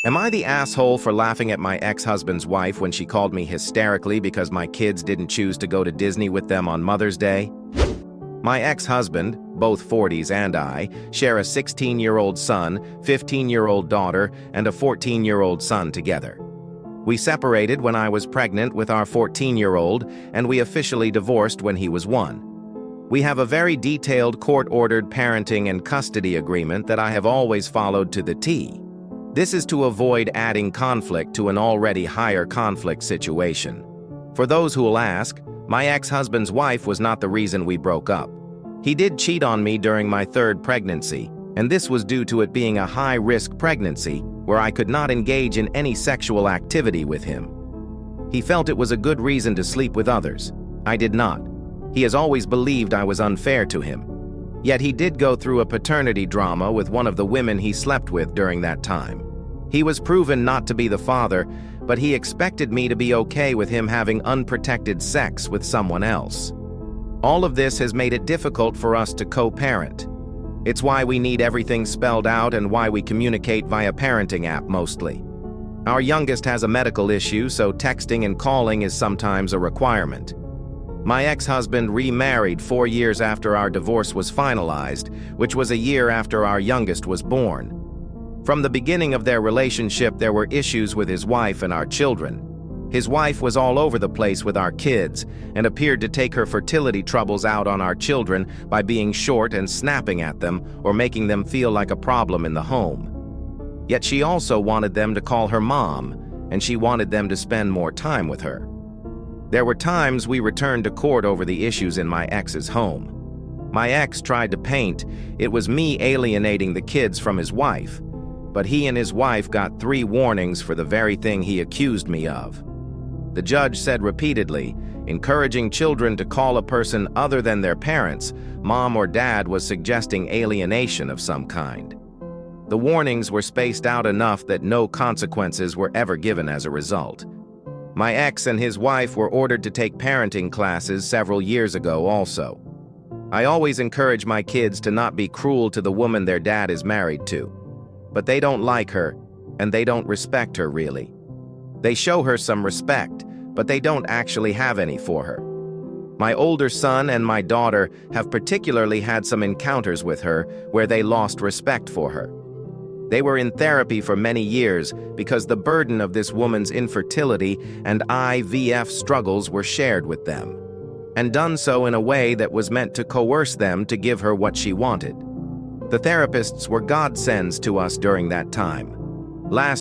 Am I the asshole for laughing at my ex-husband's wife when she called me hysterically because my kids didn't choose to go to Disney with them on Mother's Day? My ex-husband, both 40s, and I share a 16-year-old son, 15-year-old daughter, and a 14-year-old son together. We separated when I was pregnant with our 14-year-old, and we officially divorced when he was 1. We have a very detailed court-ordered parenting and custody agreement that I have always followed to the T. This is to avoid adding conflict to an already higher conflict situation. For those who will ask, my ex-husband's wife was not the reason we broke up. He did cheat on me during my 3rd pregnancy, and this was due to it being a high-risk pregnancy where I could not engage in any sexual activity with him. He felt it was a good reason to sleep with others. I did not. He has always believed I was unfair to him. Yet he did go through a paternity drama with one of the women he slept with during that time. He was proven not to be the father, but he expected me to be okay with him having unprotected sex with someone else. All of this has made it difficult for us to co-parent. It's why we need everything spelled out and why we communicate via parenting app mostly. Our youngest has a medical issue, so texting and calling is sometimes a requirement. My ex-husband remarried 4 years after our divorce was finalized, which was a year after our youngest was born. From the beginning of their relationship, there were issues with his wife and our children. His wife was all over the place with our kids and appeared to take her fertility troubles out on our children by being short and snapping at them or making them feel like a problem in the home. Yet she also wanted them to call her mom, and she wanted them to spend more time with her. There were times we returned to court over the issues in my ex's home. My ex tried to paint it was me alienating the kids from his wife, but he and his wife got 3 warnings for the very thing he accused me of. The judge said repeatedly, encouraging children to call a person other than their parents, mom or dad, was suggesting alienation of some kind. The warnings were spaced out enough that no consequences were ever given as a result. My ex and his wife were ordered to take parenting classes several years ago also. I always encourage my kids to not be cruel to the woman their dad is married to. But they don't like her, and they don't respect her really. They show her some respect, but they don't actually have any for her. My older son and my daughter have particularly had some encounters with her where they lost respect for her. They were in therapy for many years because the burden of this woman's infertility and IVF struggles were shared with them, and done so in a way that was meant to coerce them to give her what she wanted. The therapists were godsends to us during that time. Last